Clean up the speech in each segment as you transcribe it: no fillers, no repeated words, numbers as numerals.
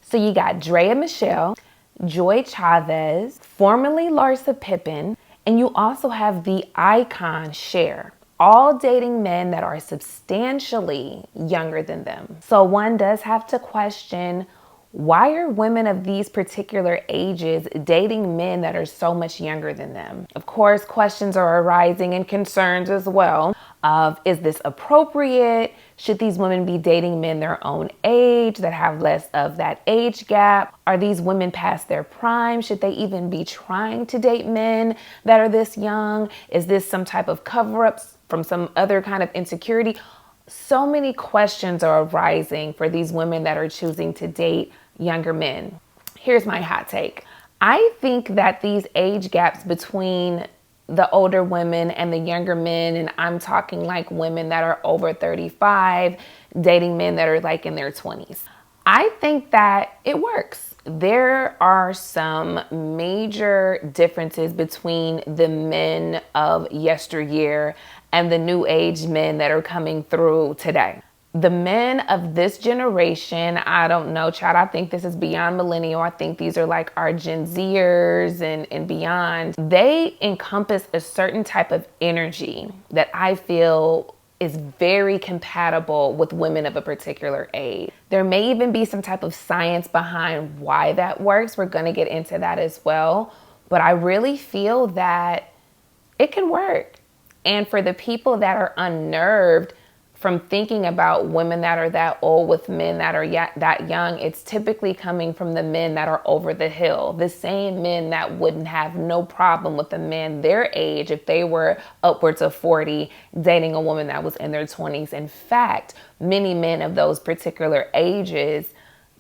So you got Drea Michelle, Joy Chavez, formerly Larsa Pippen, and you also have the icon Cher, all dating men that are substantially younger than them. So one does have to question, why are women of these particular ages dating men that are so much younger than them? Of course, questions are arising and concerns as well of, is this appropriate? Should these women be dating men their own age that have less of that age gap? Are these women past their prime? Should they even be trying to date men that are this young? Is this some type of cover-up from some other kind of insecurity? So many questions are arising for these women that are choosing to date younger men. Here's my hot take. I think that these age gaps between the older women and the younger men, and I'm talking like women that are over 35 dating men that are like in their 20s. I think that it works. There are some major differences between the men of yesteryear and the new age men that are coming through today. The men of this generation, I don't know, child, I think this is beyond millennial. I think these are like our Gen Zers and beyond. They encompass a certain type of energy that I feel is very compatible with women of a particular age. There may even be some type of science behind why that works. We're gonna get into that as well. But I really feel that it can work. And for the people that are unnerved from thinking about women that are that old with men that are that young, it's typically coming from the men that are over the hill. The same men that wouldn't have no problem with a man their age if they were upwards of 40 dating a woman that was in their 20s. In fact, many men of those particular ages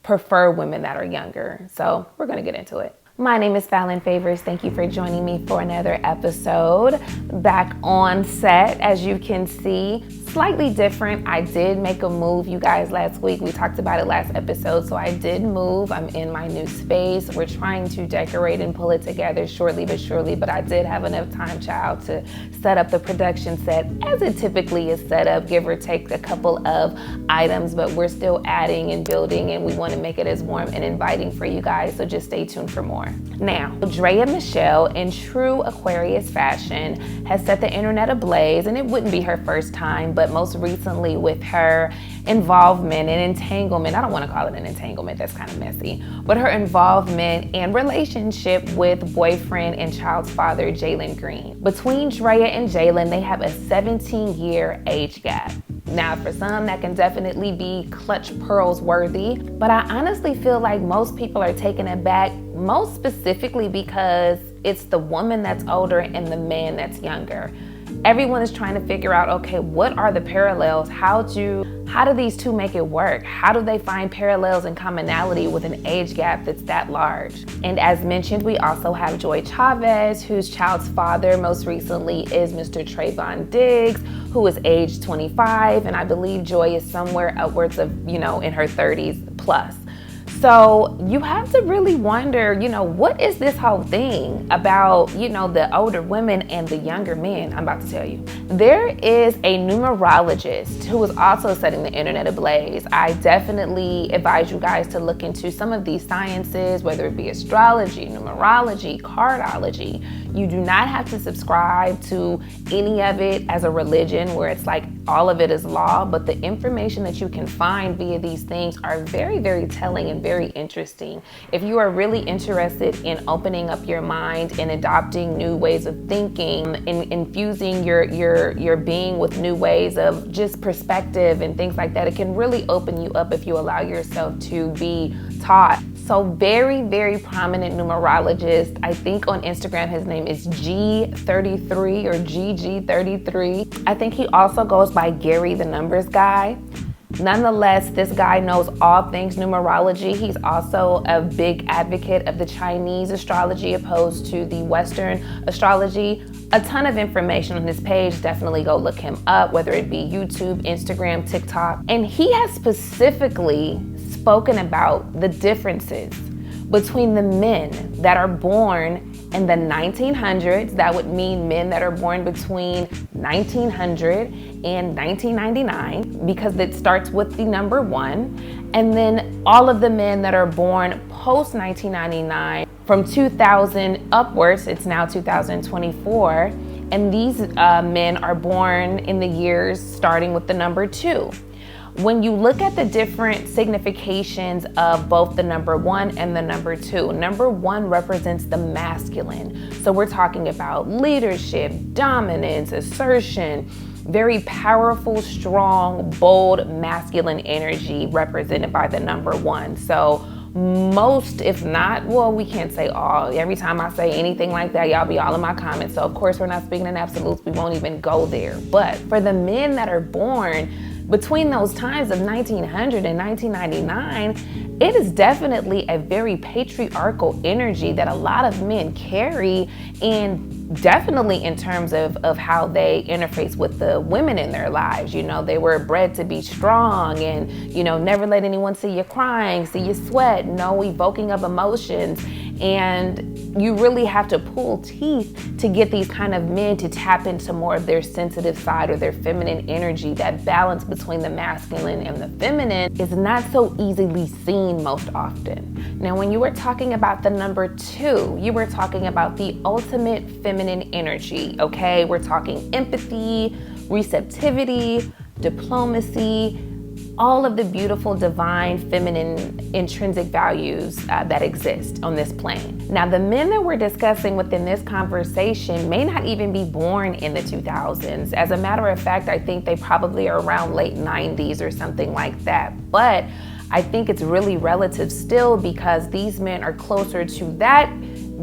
prefer women that are younger. So we're going to get into it. My name is Fallon Favors. Thank you for joining me for another episode. Back on set, as you can see, slightly different. I did make a move, you guys, last week. We talked about it last episode, so I did move. I'm in my new space. We're trying to decorate and pull it together shortly but surely, but I did have enough time, child, to set up the production set as it typically is set up, give or take a couple of items, but we're still adding and building, and we want to make it as warm and inviting for you guys, so just stay tuned for more. Now, Drea Michelle, in true Aquarius fashion, has set the internet ablaze, and it wouldn't be her first time, but most recently with her involvement and entanglement. I don't want to call it an entanglement, that's kind of messy, but her involvement and relationship with boyfriend and child's father, Jalen Green. Between Drea and Jalen, they have a 17-year age gap. Now, for some, that can definitely be clutch pearls worthy, but I honestly feel like most people are taken aback, most specifically because it's the woman that's older and the man that's younger. Everyone is trying to figure out, okay, what are the parallels? How do these two make it work? How do they find parallels and commonality with an age gap that's that large? And as mentioned, we also have Joy Chavez, whose child's father most recently is Mr. Trayvon Diggs, who is age 25, and I believe Joy is somewhere upwards of, in her 30s plus. So you have to really wonder, what is this whole thing about, the older women and the younger men? I'm about to tell you. There is a numerologist who is also setting the internet ablaze. I definitely advise you guys to look into some of these sciences, whether it be astrology, numerology, cardology. You do not have to subscribe to any of it as a religion where it's like all of it is law, but the information that you can find via these things are very, very telling and very interesting. If you are really interested in opening up your mind and adopting new ways of thinking and infusing your being with new ways of just perspective and things like that, it can really open you up if you allow yourself to be taught. So very, very prominent numerologist. I think on Instagram his name is G33 or GG33. I think he also goes by Gary the Numbers Guy. Nonetheless, this guy knows all things numerology. He's also a big advocate of the Chinese astrology opposed to the Western astrology. A ton of information on his page. Definitely go look him up, whether it be YouTube, Instagram, TikTok. And he has specifically spoken about the differences between the men that are born in the 1900s. That would mean men that are born between 1900 and 1999, because it starts with the number 1. And then all of the men that are born post 1999, from 2000 upwards, it's now 2024, and these men are born in the years starting with the number 2. When you look at the different significations of both the number 1 and the number 2, number 1 represents the masculine. So we're talking about leadership, dominance, assertion, very powerful, strong, bold, masculine energy represented by the number 1. So most, if not, well, we can't say all. Every time I say anything like that, y'all be all in my comments. So of course we're not speaking in absolutes. We won't even go there. But for the men that are born between those times of 1900 and 1999, it is definitely a very patriarchal energy that a lot of men carry, and definitely in terms of how they interface with the women in their lives. You know, they were bred to be strong and, you know, never let anyone see you crying, see you sweat, no evoking of emotions. And you really have to pull teeth to get these kind of men to tap into more of their sensitive side or their feminine energy. That balance between the masculine and the feminine is not so easily seen most often. Now, when you were talking about the number 2, you were talking about the ultimate feminine energy, okay? We're talking empathy, receptivity, diplomacy, all of the beautiful, divine, feminine, intrinsic values that exist on this plane. Now, the men that we're discussing within this conversation may not even be born in the 2000s. As a matter of fact, I think they probably are around late 90s or something like that. But I think it's really relative still, because these men are closer to that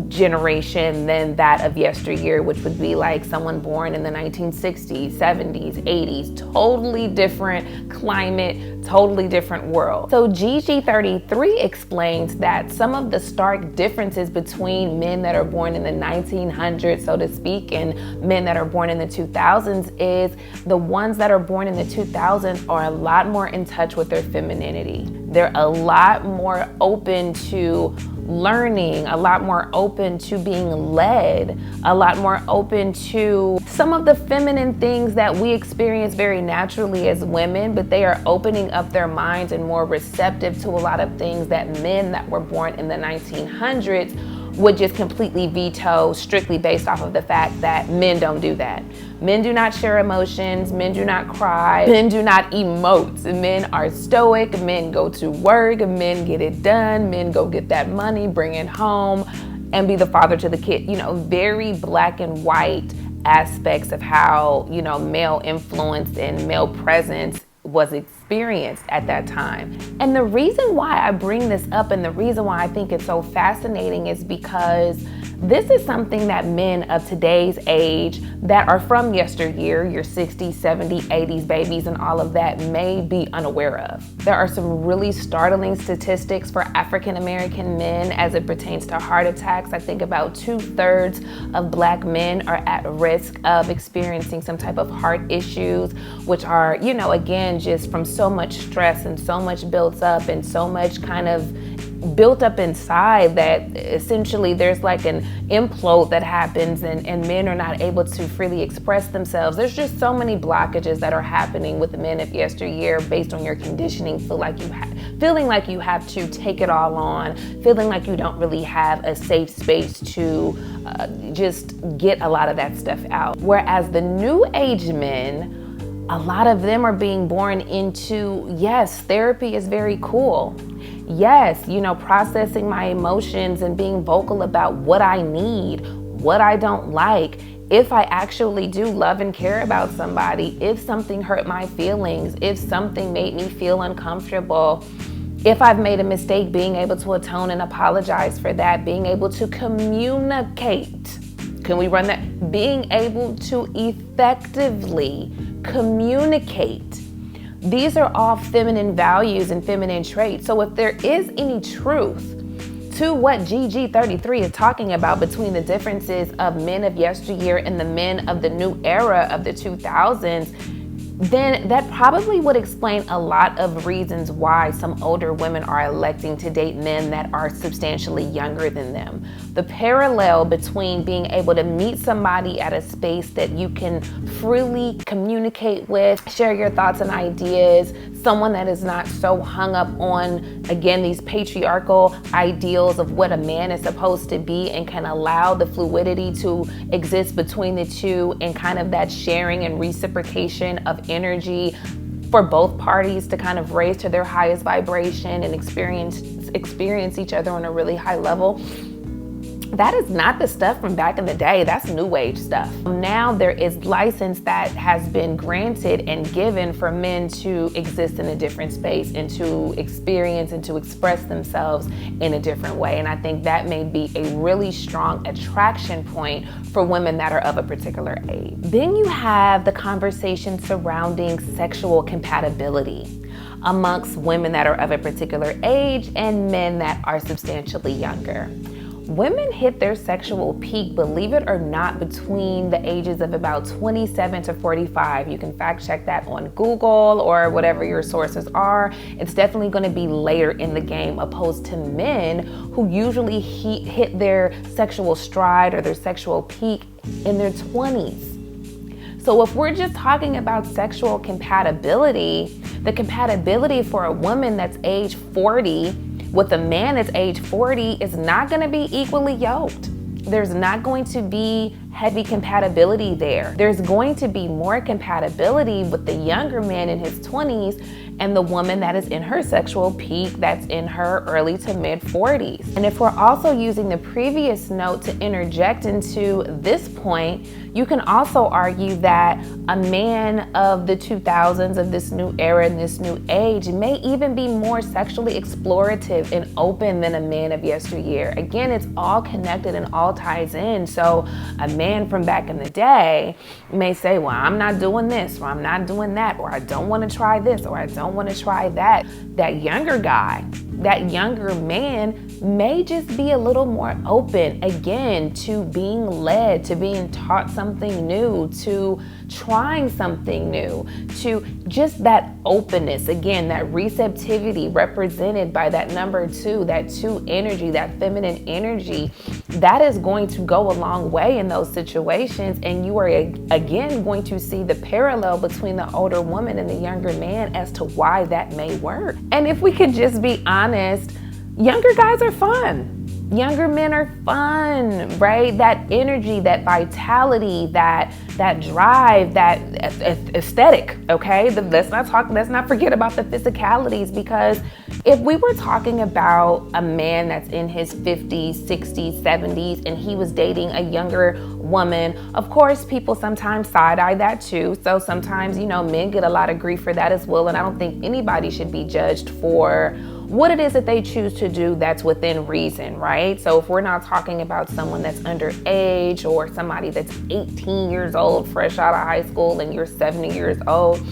generation than that of yesteryear, which would be like someone born in the 1960s, 70s, 80s, totally different climate, totally different world. So GG33 explains that some of the stark differences between men that are born in the 1900s, so to speak, and men that are born in the 2000s is the ones that are born in the 2000s are a lot more in touch with their femininity. They're a lot more open to learning, a lot more open to being led, a lot more open to some of the feminine things that we experience very naturally as women, but they are opening up their minds and more receptive to a lot of things that men that were born in the 1900s would just completely veto, strictly based off of the fact that men don't do that. Men do not share emotions, men do not cry, men do not emote. Men are stoic, men go to work, men get it done, men go get that money, bring it home, and be the father to the kid. You know, very black and white aspects of how, you know, male influence and male presence was experienced at that time. And the reason why I bring this up and the reason why I think it's so fascinating is because this is something that men of today's age that are from yesteryear, your 60s, 70s, 80s babies and all of that, may be unaware of. There are some really startling statistics for African American men as it pertains to heart attacks. I think about 2/3 of Black men are at risk of experiencing some type of heart issues, which are, you know, again, just from so much stress and so much built up and so much kind of built up inside that essentially there's like an implode that happens and men are not able to freely express themselves. There's just so many blockages that are happening with the men of yesteryear based on your conditioning, feeling like you have to take it all on, feeling like you don't really have a safe space to just get a lot of that stuff out. Whereas the new age men, a lot of them are being born into, yes, therapy is very cool. Yes, you know, processing my emotions and being vocal about what I need, what I don't like. If I actually do love and care about somebody, if something hurt my feelings, if something made me feel uncomfortable, if I've made a mistake, being able to atone and apologize for that, being able to communicate. Can we run that? Being able to effectively communicate. These are all feminine values and feminine traits. So if there is any truth to what GG33 is talking about between the differences of men of yesteryear and the men of the new era of the 2000s, then that probably would explain a lot of reasons why some older women are electing to date men that are substantially younger than them. The parallel between being able to meet somebody at a space that you can freely communicate with, share your thoughts and ideas, someone that is not so hung up on, again, these patriarchal ideals of what a man is supposed to be, and can allow the fluidity to exist between the two, and kind of that sharing and reciprocation of energy for both parties to kind of raise to their highest vibration and experience each other on a really high level. That is not the stuff from back in the day. That's new age stuff. Now there is license that has been granted and given for men to exist in a different space and to experience and to express themselves in a different way. And I think that may be a really strong attraction point for women that are of a particular age. Then you have the conversation surrounding sexual compatibility amongst women that are of a particular age and men that are substantially younger. Women hit their sexual peak, believe it or not, between the ages of about 27 to 45. You can fact check that on Google or whatever your sources are. It's definitely going to be later in the game, opposed to men who usually hit their sexual stride or their sexual peak in their 20s. So if we're just talking about sexual compatibility, the compatibility for a woman that's age 40 with a man that's age 40 is not going to be equally yoked. There's not going to be heavy compatibility there. There's going to be more compatibility with the younger man in his 20s and the woman that is in her sexual peak that's in her early to mid 40s. And if we're also using the previous note to interject into this point, you can also argue that a man of the 2000s, of this new era and this new age, may even be more sexually explorative and open than a man of yesteryear. Again, it's all connected and all ties in. So a man from back in the day may say, well, I'm not doing this, or I'm not doing that, or I don't want to try this, or I don't want to try that. That younger guy, that younger man may just be a little more open, again, to being led, to being taught something new, to trying something new, to just that openness, again, that receptivity represented by that number 2, that 2 energy, that feminine energy. That is going to go a long way in those situations, and you are again going to see the parallel between the older woman and the younger man as to why that may work. And if we could just be honest, younger guys are fun. Younger men are fun, right? That energy, that vitality, that drive, that aesthetic, okay? Let's not forget about the physicalities, because if we were talking about a man that's in his 50s, 60s, 70s, and he was dating a younger woman, of course, people sometimes side-eye that too. So sometimes, men get a lot of grief for that as well. And I don't think anybody should be judged for what it is that they choose to do that's within reason, right? So if we're not talking about someone that's underage or somebody that's 18 years old, fresh out of high school, and you're 70 years old,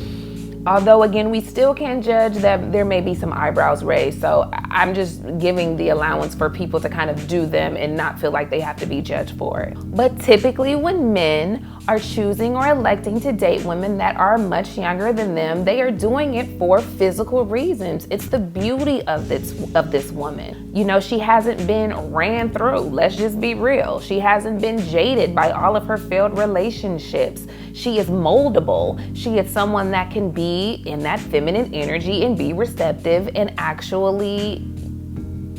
although again, we still can judge that there may be some eyebrows raised. So I'm just giving the allowance for people to kind of do them and not feel like they have to be judged for it. But typically when men are choosing or electing to date women that are much younger than them, they are doing it for physical reasons. It's the beauty of this woman. She hasn't been ran through. Let's just be real. She hasn't been jaded by all of her failed relationships. She is moldable. She is someone that can be in that feminine energy and be receptive and actually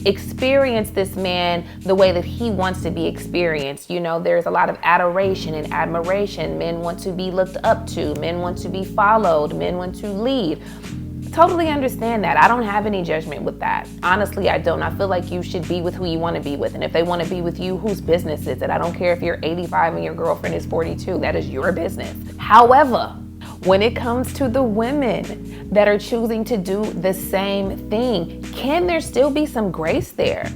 experience this man the way that he wants to be experienced. There's a lot of adoration and admiration. Men want to be looked up to. Men want to be followed. Men want to lead. Totally understand that. I don't have any judgment with that. Honestly, I don't. I feel like you should be with who you want to be with. And if they want to be with you, whose business is it? I don't care if you're 85 and your girlfriend is 42. That is your business. However, when it comes to the women that are choosing to do the same thing, can there still be some grace there?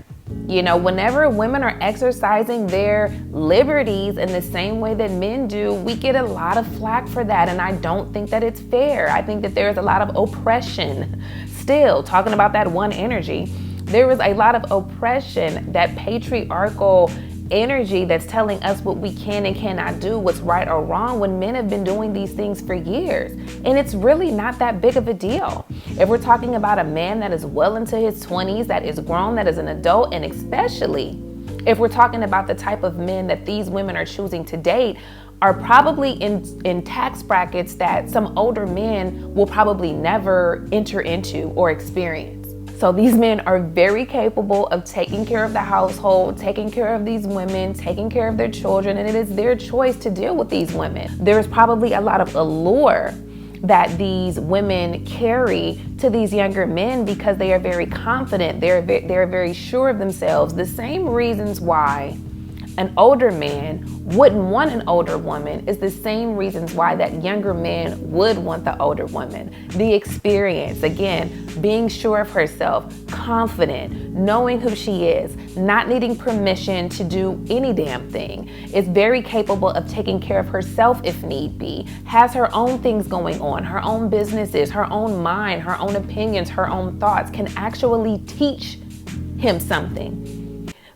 Whenever women are exercising their liberties in the same way that men do, we get a lot of flack for that. And I don't think that it's fair. I think that there's a lot of oppression still, talking about that one energy. There is a lot of oppression, that patriarchal energy that's telling us what we can and cannot do, what's right or wrong, when men have been doing these things for years. And it's really not that big of a deal. If we're talking about a man that is well into his 20s, that is grown, that is an adult, and especially if we're talking about the type of men that these women are choosing to date, are probably in tax brackets that some older men will probably never enter into or experience. So these men are very capable of taking care of the household, taking care of these women, taking care of their children, and it is their choice to deal with these women. There's probably a lot of allure that these women carry to these younger men because they are very confident, they're very sure of themselves. The same reasons why an older man wouldn't want an older woman is the same reasons why that younger man would want the older woman. The experience, again, being sure of herself, confident, knowing who she is, not needing permission to do any damn thing, is very capable of taking care of herself if need be, has her own things going on, her own businesses, her own mind, her own opinions, her own thoughts, can actually teach him something.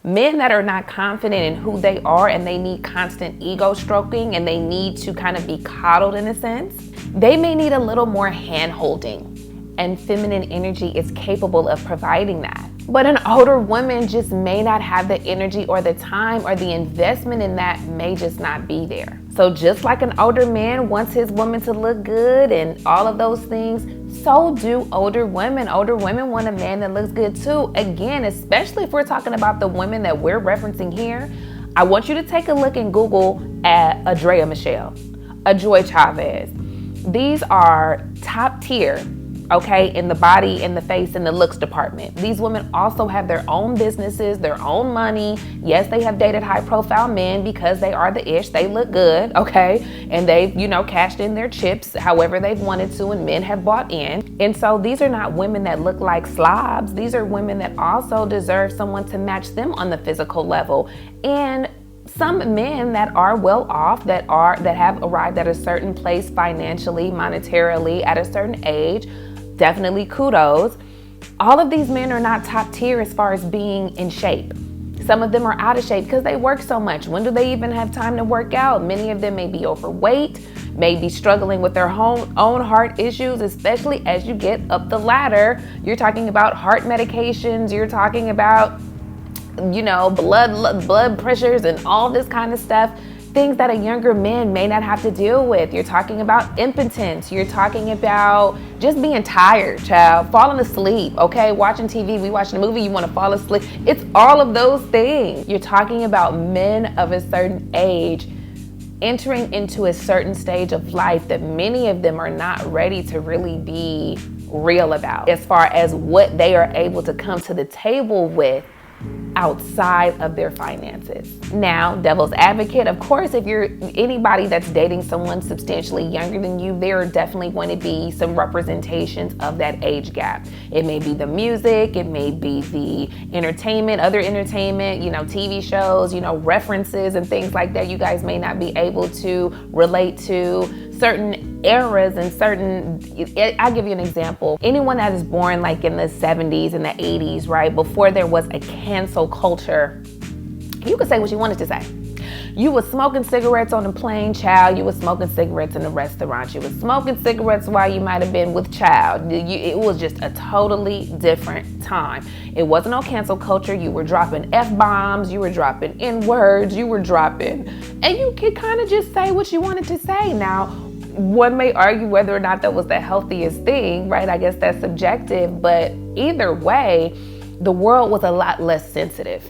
Men that are not confident in who they are and they need constant ego stroking and they need to kind of be coddled in a sense, they may need a little more hand holding, and feminine energy is capable of providing that. But an older woman just may not have the energy or the time, or the investment in that may just not be there. So just like an older man wants his woman to look good and all of those things, so do older women. Older women want a man that looks good too. Again, especially if we're talking about the women that we're referencing here, I want you to take a look and Google at Adrea Michelle, Joy Chavez. These are top tier, okay, in the body, in the face, in the looks department. These women also have their own businesses, their own money. Yes, they have dated high profile men because they are the ish, they look good, okay? And they've, cashed in their chips however they've wanted to, and men have bought in. And so these are not women that look like slobs. These are women that also deserve someone to match them on the physical level. And some men that are well off, that have arrived at a certain place financially, monetarily, at a certain age, definitely kudos. All of these men are not top tier as far as being in shape. Some of them are out of shape because they work so much. When do they even have time to work out? Many of them may be overweight, may be struggling with their own heart issues, especially as you get up the ladder. You're talking about heart medications, you're talking about, blood pressures and all this kind of stuff. Things that a younger man may not have to deal with. You're talking about impotence. You're talking about just being tired, child, falling asleep, okay? Watching TV, we watching a movie, you want to fall asleep. It's all of those things. You're talking about men of a certain age entering into a certain stage of life that many of them are not ready to really be real about as far as what they are able to come to the table with outside of their finances. Now, devil's advocate, of course, if you're anybody that's dating someone substantially younger than you, there are definitely going to be some representations of that age gap. It may be the music, it may be the entertainment, other entertainment, TV shows, references and things like that. You guys may not be able to relate to certain eras and I'll give you an example. Anyone that is born like in the 70s and the 80s, right, before there was a cancel culture, you could say what you wanted to say. You were smoking cigarettes on the plane, child. You were smoking cigarettes in the restaurant. You were smoking cigarettes while you might have been with child. It was just a totally different time. It wasn't no cancel culture. You were dropping F-bombs. You were dropping N-words. You were dropping, and you could kind of just say what you wanted to say. Now, one may argue whether or not that was the healthiest thing, right? I guess that's subjective, but either way, the world was a lot less sensitive.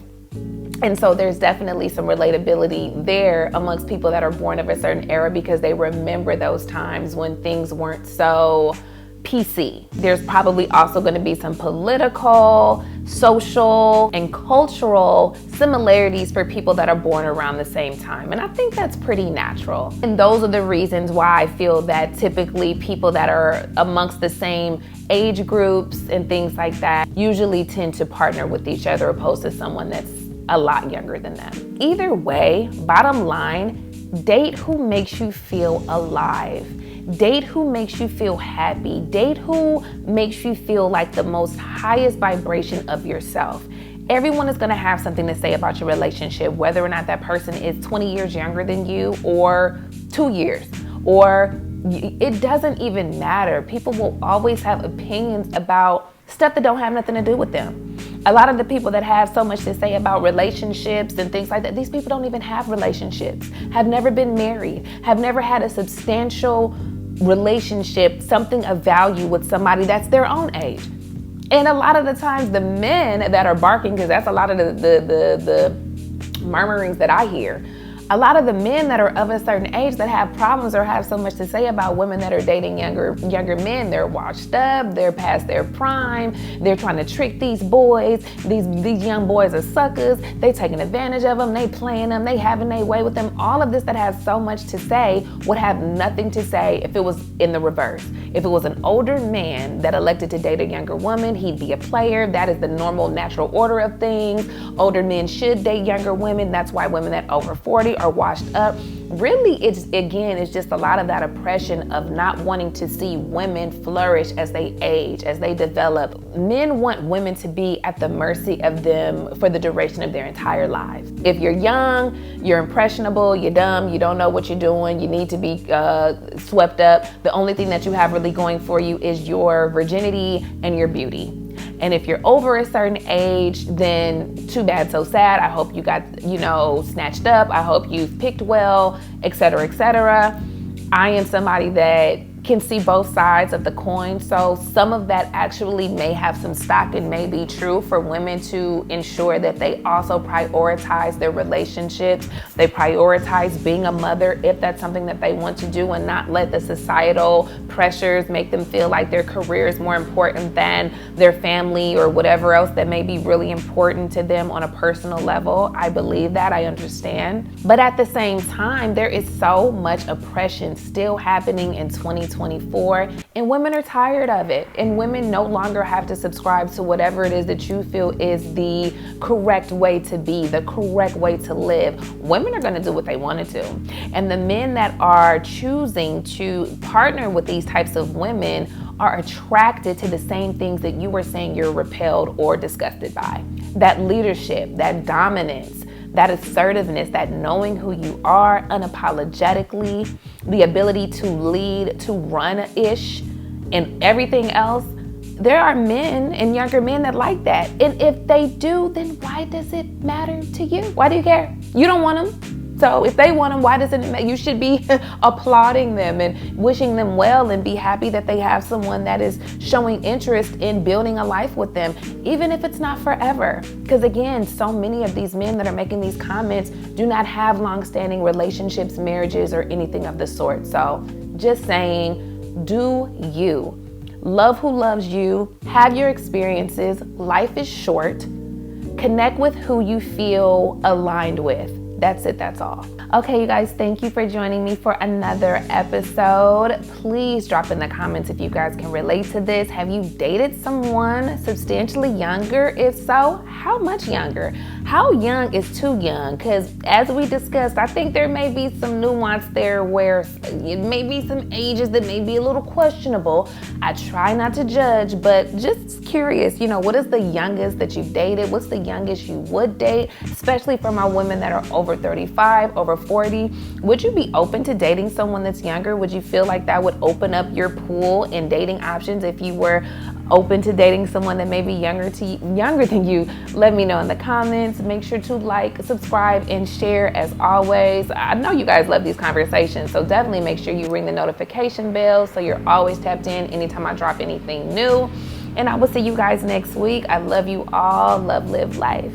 And so there's definitely some relatability there amongst people that are born of a certain era because they remember those times when things weren't so PC. There's probably also going to be some political, social, and cultural similarities for people that are born around the same time. And I think that's pretty natural. And those are the reasons why I feel that typically people that are amongst the same age groups and things like that usually tend to partner with each other opposed to someone that's a lot younger than them. Either way, bottom line, date who makes you feel alive. Date who makes you feel happy. Date who makes you feel like the most highest vibration of yourself. Everyone is going to have something to say about your relationship, whether or not that person is 20 years younger than you or 2 years, or it doesn't even matter. People will always have opinions about stuff that don't have nothing to do with them. A lot of the people that have so much to say about relationships and things like that, these people don't even have relationships, have never been married, have never had a substantial relationship, something of value with somebody that's their own age. And a lot of the times the men that are barking, because that's a lot of the murmurings that I hear, a lot of the men that are of a certain age that have problems or have so much to say about women that are dating younger men, they're washed up, they're past their prime, they're trying to trick these boys, these young boys are suckers, they taking advantage of them, they playing them, they having their way with them. All of this that has so much to say would have nothing to say if it was in the reverse. If it was an older man that elected to date a younger woman, he'd be a player. That is the normal, natural order of things. Older men should date younger women. That's why women that over 40 are washed up. Really, it's just a lot of that oppression of not wanting to see women flourish as they age, as they develop. Men want women to be at the mercy of them for the duration of their entire lives. If you're young, you're impressionable, you're dumb, you don't know what you're doing, you need to be swept up. The only thing that you have really going for you is your virginity and your beauty. And if you're over a certain age, then too bad, so sad. I hope you got, snatched up. I hope you've picked well, et cetera, et cetera. I am somebody that can see both sides of the coin. So some of that actually may have some stock and may be true for women to ensure that they also prioritize their relationships. They prioritize being a mother if that's something that they want to do, and not let the societal pressures make them feel like their career is more important than their family or whatever else that may be really important to them on a personal level. I believe that, I understand. But at the same time, there is so much oppression still happening in 2024, and women are tired of it, and women no longer have to subscribe to whatever it is that you feel is the correct way to be, the correct way to live. Women are going to do what they want to do, and the men that are choosing to partner with these types of women are attracted to the same things that you were saying you're repelled or disgusted by. That leadership, that dominance, that assertiveness, that knowing who you are unapologetically, the ability to lead, to run-ish, and everything else. There are men and younger men that like that. And if they do, then why does it matter to you? Why do you care? You don't want them. So if they want them, why doesn't it matter? You should be applauding them and wishing them well and be happy that they have someone that is showing interest in building a life with them, even if it's not forever. Because again, so many of these men that are making these comments do not have long-standing relationships, marriages, or anything of the sort. So just saying, do you. Love who loves you. Have your experiences. Life is short. Connect with who you feel aligned with. That's it, that's all. Okay, you guys, thank you for joining me for another episode. Please drop in the comments if you guys can relate to this. Have you dated someone substantially younger? If so, how much younger? How young is too young? Because as we discussed, I think there may be some nuance there where it may be some ages that may be a little questionable. I try not to judge, but just curious, what is the youngest that you've dated? What's the youngest you would date? Especially for my women that are over 35, over 40. Would you be open to dating someone that's younger? Would you feel like that would open up your pool in dating options if you were open to dating someone that may be younger than you? Let me know in the comments. Make sure to like, subscribe, and share as always. I know you guys love these conversations, so definitely make sure you ring the notification bell so you're always tapped in anytime I drop anything new. And I will see you guys next week. I love you all. Love, live, life.